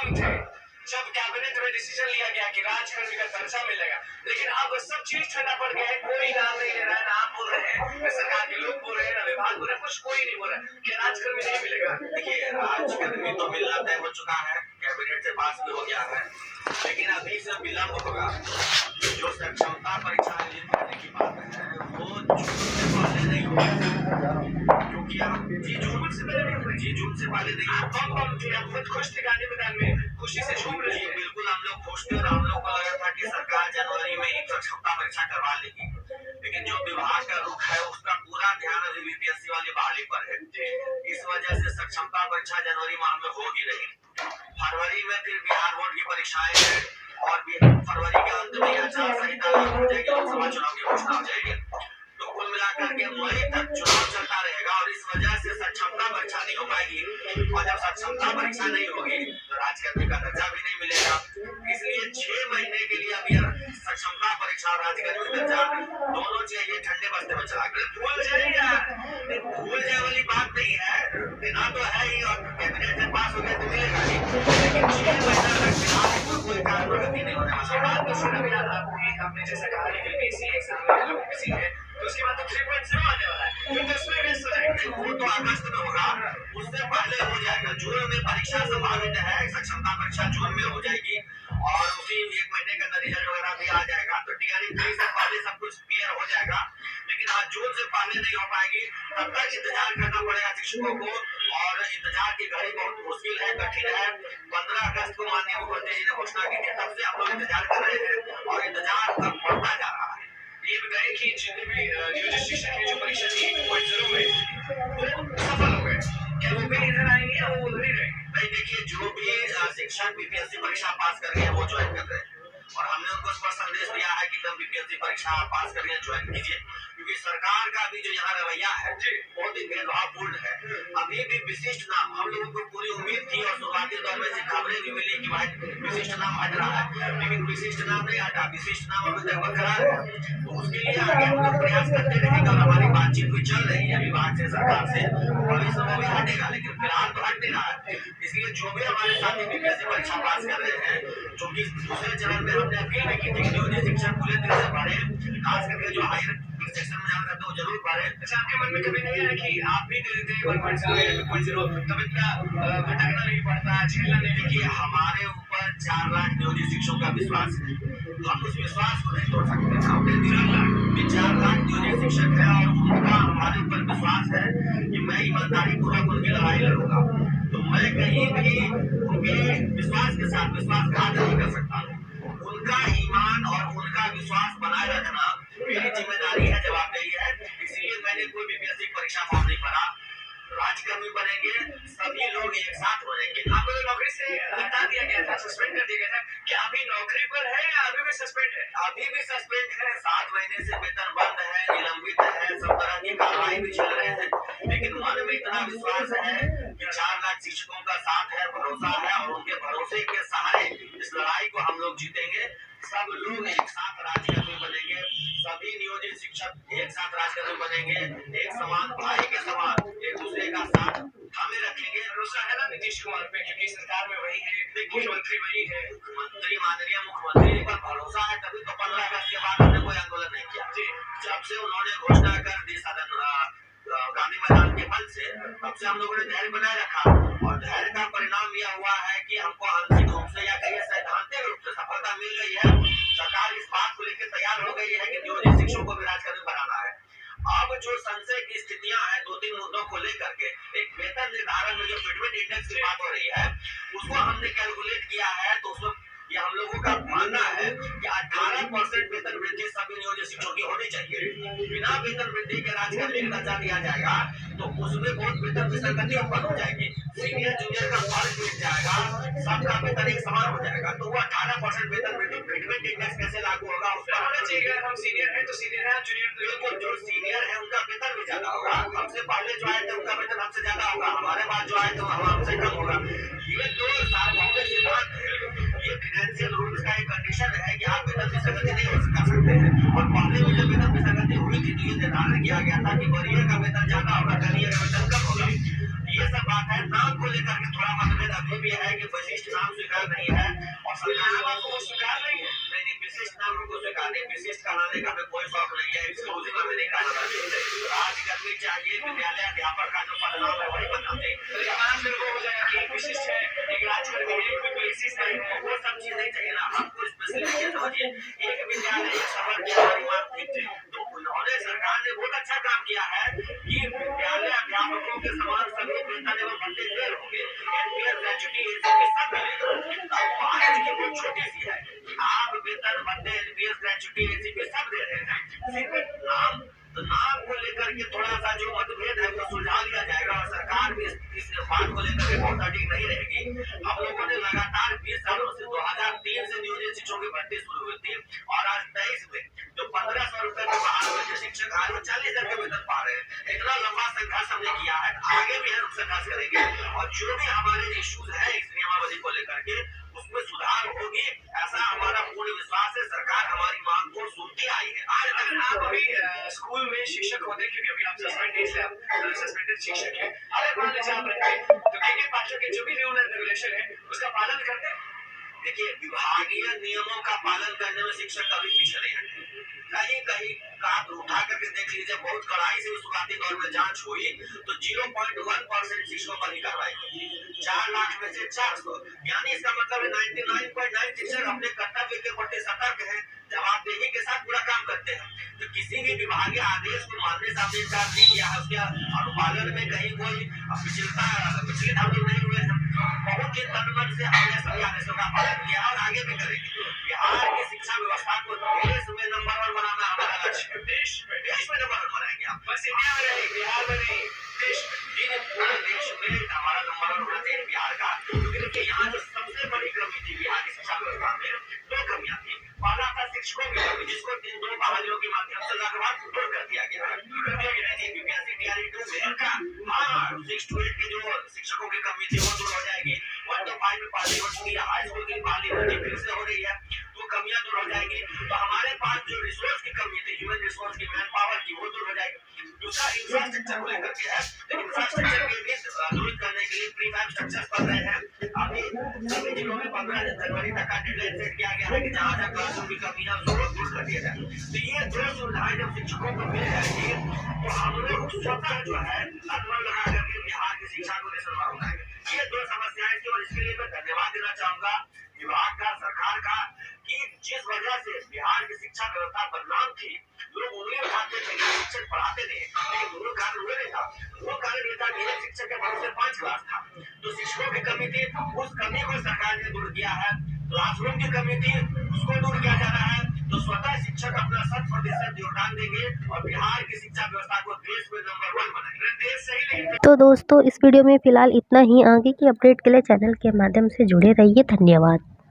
हम थे जब कैबिनेट में डिसीजन लिया गया कि राजकर्मी का दर्जा मिलेगा, लेकिन अब सब चीज ठंडा पड़ गया है। कोई नाम नहीं ले रहा है, ना आप बोल रहे हैं, न सरकार के लोग बोल रहे हैं, ना विभाग बोल रहे हैं, कुछ कोई नहीं बोल रहा है कि राजकर्मी नहीं मिलेगा। देखिए, राजकर्मी तो मिलना तय हो चुका है, कैबिनेट से पास भी हो गया है, लेकिन अभी से विलम्ब होगा। जो सक्षमता परीक्षा आयोजित करने की बात है वो जून से पहले नहीं होगी, क्योंकि आप जून से पहले नहीं हुए। जून से पहले नहीं आप कौन थे? आप खुद खुश थे गांधी मैदान में, खुशी से झूम रही है। बिल्कुल हम लोग खुश थे और हम लोग को लगा था कि सरकार जनवरी में ही सक्षमता परीक्षा करवा लेगी, लेकिन जो विभाग का रुख है उसका पूरा ध्यान अभी बीपीएससी वाली बहाली पर है। इस वजह से सक्षमता परीक्षा जनवरी माह में होगी नहीं। फरवरी में फिर बिहार बोर्ड की परीक्षाएं हैं और फरवरी के अंत में आचार संहिता लागू हो जाएगी, लोकसभा चुनाव की घोषणा हो जाएगी। तो कुल मिलाकर के मई तक चुनाव चलता रहेगा और इस वजह से सक्षमता परीक्षा नहीं हो पाएगी, और जब सक्षमता परीक्षा नहीं होगी तो राजकर्मी का दर्जा भी नहीं मिलेगा। इसलिए 6 महीने के लिए अभी सक्षमता परीक्षा और राजकर्मी दर्जा दोनों चाहिए ठंडे बस्ते में चला कर। भूल जाइए, भूल जाए वाली बात नहीं है, बिना तो है ही और कैबिनेट से पास हो गया तो मिलेगा ही, लेकिन 6 महीना तक बिहार में कोई कार्य प्रगति नहीं होने वाला। बात तो सुना भी आपने जैसा कहा कि बीपीएससी एग्जाम में लोग किसी है तो उसके बाद तो 3.0 आने वाला है, फिर तो इसमें व्यस्त हो जाएंगे। वो तो अगस्त में होगा, उससे पहले हो जाएगा। जून में परीक्षा संभावित है, सक्षमता परीक्षा जून में हो जाएगी और उसी 1 महीने के अंदर रिजल्ट वगैरह भी आ जाएगा, तो टीआरई 3 से पहले सब कुछ क्लियर हो जाएगा। लेकिन आज जून से पहले नहीं हो पाएगी, तब तक इंतजार करना पड़ेगा शिक्षकों को, और इंतजार की घड़ी बहुत मुश्किल है, कठिन है। 15 अगस्त को माननीय मुख्यमंत्री जी ने घोषणा की थी, तब से हम लोग इंतजार कर रहे हैं और इंतजार अब बढ़ता जा रहा है। ये बताएं कि जितने भी नियोजित शिक्षक ने जो परीक्षा दी 2.0 में वो सफल हो गए, क्या वो भी इधर आएंगे या वो उधर ही रहेंगे? भाई देखिए, जो भी शिक्षक बीपीएससी परीक्षा पास कर रहे हैं वो ज्वाइन कर रहे हैं, और हमने उनको स्पष्ट संदेश दिया है कि एकदम बीपीएससी परीक्षा पास कर रहे हैं ज्वाइन कीजिए, क्योंकि सरकार का भी जो यहाँ रवैया है बहुत ही भेदभावपूर्ण है। अभी भी विशिष्ट नाम, हम लोगों को पूरी उम्मीद थी और शुरुआती दौर में से खबरें भी मिली कि भाई विशिष्ट नाम हट रहा है, लेकिन विशिष्ट नाम नहीं हटा, विशिष्ट नाम अभी तक बरकरार है। तो उसके लिए आगे हम लोग प्रयास करते रहेंगे और हमारी बातचीत भी चल रही है विभाग से, सरकार से, और इस समय भी हटेगा, लेकिन फिलहाल तो हट नहीं रहा है। इसलिए जो भी हमारे साथी बीपीएससी परीक्षा पास कर रहे हैं, जो कि दूसरे चरण में हमने अपील भी की थी कि नियोजित शिक्षक पूरे तरह से पढ़े, खास करके जो हायर सेक्शन में जाना चाहते हो जरूर पढ़े। अच्छा, आपके मन में कभी नहीं आया कि आप भी दे देते 1.0 या 2.0, तब इतना भटकना नहीं पड़ता, झेलना नहीं? देखिए, हमारे ऊपर 4 लाख नियोजित शिक्षकों का विश्वास है, हम उस विश्वास को नहीं तोड़ सकते। हमने 4 लाख नियोजित शिक्षक है और उनका हमारे ऊपर विश्वास है कि मैं ईमानदारी पूर्वक उनकी लड़ाई लड़ूंगा, तो मैं कहीं भी उनके विश्वास के साथ विश्वासघात नहीं कर सकता। उनका ईमान और उनका विश्वास बनाए रखना मेरी जिम्मेदारी है, जवाबदेही है। इसीलिए मैंने कोई बीपीएससी परीक्षा फॉर्म नहीं भरा। राजकर्मी बनेंगे, सभी लोग एक साथ हो जाएंगे। आपको तो नौकरी से हटा दिया गया था, सस्पेंड कर दिया गया था, क्या अभी नौकरी पर है या अभी भी सस्पेंड है? अभी भी सस्पेंड है, 7 महीने से वेतन बंद है, निलंबित है, सब तरह की कार्रवाई भी चल रहे हैं, लेकिन मन में इतना विश्वास है कि 4 लाख शिक्षकों का साथ है, भरोसा है, और उनके भरोसे के सहारे इस लड़ाई को हम लोग जीतेंगे। सब लोग एक साथ राजकर्मी बनेंगे, सभी नियोजित शिक्षक एक साथ राजकर्मी बनेंगे, एक समान भाई के समान एक दूसरे का साथ थामे रखेंगे। भरोसा है ना नीतीश कुमार पे, क्योंकि सरकार में वही है, मुख्यमंत्री वही है, मुख्यमंत्री माननीय मुख्यमंत्री पर भरोसा है, तभी तो 15 अगस्त के बाद हमने कोई आंदोलन नहीं किया। जब से उन्होंने घोषणा कर दी सदन गांधी मैदान के मंच से, तब से हम लोगों ने धैर्य बनाए रखा, और धैर्य का परिणाम यह हुआ है कि हमको आंतरिक रूप से या कहिए सैद्धांतिक रूप से सफलता मिल गई है। सरकार इस बात को लेकर तैयार हो गई है कि नियोजित शिक्षकों को भी राजकर्मी बनाना है। अब जो संशय की स्थितियां हैं 2-3 मुद्दों को लेकर के, एक वेतन निर्धारण में जो फिटमेंट इंडेक्स की बात हो रही है, उसको हमने कैलकुलेट किया है, तो उसमें ये हम लोगों का मानना है कि 18% वेतन वृद्धि सभी नियोजित शिक्षकों की होनी चाहिए। बिना वेतन वृद्धि के राजकर्मी का दर्जा दिया जाएगा तो उसमें बहुत वेतन विसंगति उत्पन्न हो जाएगी, सीनियर जूनियर का फर्क मिट जाएगा, सबका वेतन एक समान हो जाएगा। तो वो 18% वेतन वृद्धि फिटमेंट इंडेक्स कैसे लागू होगा, उसका होना चाहिए। हम सीनियर है तो सीनियर है, जूनियर बिल्कुल, जो सीनियर है उनका वेतन भी ज्यादा होगा, हमसे पहले जो आए थे उनका वेतन हमसे ज्यादा होगा, हमारे बाद जो आए थे हमसे कम होगा। ये 2 सार्वभौमिक सिद्धांत है, ये फाइनेंशियल रूल्स का एक कंडीशन है कि आप वेतन विसंगति नहीं हो सकते हैं। और पहले भी जब वेतन विसंगति हुई थी तो ये निर्धारण किया गया था कि वरीय का वेतन ज्यादा होगा, कनीय का वेतन कम होगा। ये सब बात है। नाम को लेकर के थोड़ा मतभेद अभी भी है कि वशिष्ठ नाम स्वीकार नहीं है और सरकार नाम आपको वो स्वीकार नहीं है। नहीं, विशिष्ट नाम उनको स्वीकार नहीं, विशिष्ट कहलाने का हमें कोई शौक नहीं है, एक्सक्लूसिव हमें नहीं कहना चाहिए। राज्य करनी चाहिए, विद्यालय अध्यापक का जो पदनाम है वही बनना चाहिए। नाम मेरे को हो जाएगा कि एक विशिष्ट है, एक राजकर्मी है, एक विशिष्ट है, वो सब चीज नहीं चाहिए ना, हमको स्पेशली ये समझिए, एक विद्यालय एक शहर की हमारी बात ठीक थी, तो उन्होंने सरकार ने बहुत अच्छा काम किया है कि विद्यालय अध्यापकों के समान सभी वेतन एवं भत्ते दे होंगे, एनपीएस ग्रेच्युटी ये सब मिलेगा। अब बात देखिए बहुत छोटी सी है, आप वेतन भत्ते एनपीएस ग्रेच्युटी एसीपी सब दे रहे हैं, सिर्फ नाम को लेकर के थोड़ा सा जो मतभेद है वो सुलझा लिया जाएगा और सरकार भी इस बात को लेकर के बहुत अडिग नहीं रहेगी। हम लोगों ने लगातार 20 सालों से 2003 से नियोजित शिक्षकों की भर्ती शुरू हुई थी और आज 23 में जो 1500 रुपए के बाहर के शिक्षक आज 40,000 के वेतन पा रहे हैं। इतना लंबा संघर्ष हमने किया है, आगे भी हम संघर्ष करेंगे और जो भी हमारे इश्यूज है इस नियमावली को लेकर के उसमें सुधार होगी, ऐसा हमारा पूर्ण विश्वास है। सरकार हमारी मांग को सुनती आई है। आज अगर आप अभी स्कूल में शिक्षक होते, क्योंकि अभी आप सस्पेंडेड शिक्षक हैं, अगर मान लीजिए आप रहते तो के पाठक के जो भी रूल एंड रेगुलेशन है उसका पालन करते हैं। देखिए, विभागीय नियमों का पालन करने में शिक्षक कभी पीछे नहीं हटे। कहीं कहीं आप उठा करके देख लीजिए, बहुत कड़ाई से शुरुआती दौर में जांच हुई तो 0.1% शिक्षकों पर ही कार्रवाई हुई, 4 लाख में से 400, यानी इसका मतलब है 99.9 शिक्षक अपने कर्तव्य के प्रति सतर्क है, जवाबदेही के साथ पूरा काम करते हैं। तो किसी भी विभागीय आदेश को मानने से हमने इंकार नहीं किया है, उसके अनुपालन में कहीं कोई विचलित हम लोग नहीं हुए। बहुत ही तन मन से हमने सभी आदेशों का पालन किया और आगे भी करेंगे। बिहार की शिक्षा व्यवस्था को देश में नंबर 1 बनाना हमारा लक्ष्य है। देश में नंबर 1 बनाएंगे आप, बस इंडिया में नहीं, बिहार में नहीं, देश में। पूरे देश में हमारा नंबर 1 होना चाहिए बिहार का। क्योंकि देखिए, यहाँ जो सबसे बड़ी कमी थी बिहार की शिक्षा व्यवस्था में, 2 कमियां थी। पहला था शिक्षकों की कमी, जिसको 2 बहालियों के माध्यम से लगभग दूर कर दिया गया है। यूपीएससी टीआरई 2 में 6 to 8 की जो शिक्षकों की कमी थी वो दूर हो जाएगी। 1 to 5 में पहली वर्ष की हाई स्कूल की बहाली फिर से हो रही है, तो कमियां दूर हो जाएंगी। तो हमारे पास जो रिसोर्स की कमी थी, ह्यूमन रिसोर्स की, मैन पावर की, वो दूर हो जाएगी। दूसरा इंफ्रास्ट्रक्चर को लेकर के है, इंफ्रास्ट्रक्चर के भी दूर करने के लिए प्री फैब स्ट्रक्चर्स बन रहे हैं। अभी सभी जिलों में 15 जनवरी तक का डेडलाइन सेट किया गया है कि जहां जहां क्लासरूम की कमियां दूर कर दिया जाए। तो ये 2 सुविधाएं जब शिक्षकों को मिल जाएगी तो हम लोग स्वतः जो है अनवर लगा करके बिहार की शिक्षा को नेशनल बनाएंगे। ये 2 समस्याएं थी और इसके लिए मैं धन्यवाद देना चाहूंगा विभाग का, सरकार का, कि जिस वजह से बिहार की शिक्षा व्यवस्था बदनाम थी, लोग उंगली उठाते थे, शिक्षक पढ़ाते थे, लेकिन मूल कारण वो नहीं था। वो कारण ये था कि एक शिक्षक के पास 5 क्लास था, तो शिक्षकों की कमी थी, उस कमी को सरकार ने दूर किया है। क्लासरूम की कमी थी, उसको दूर किया जा रहा है। तो स्वतः शिक्षक अपना 100% योगदान देंगे और बिहार की शिक्षा व्यवस्था को देश में नंबर 1 बनाएंगे। देश सही नहीं। तो दोस्तों, इस वीडियो में फिलहाल इतना ही। आगे की अपडेट के लिए चैनल के माध्यम से जुड़े रहिए। धन्यवाद।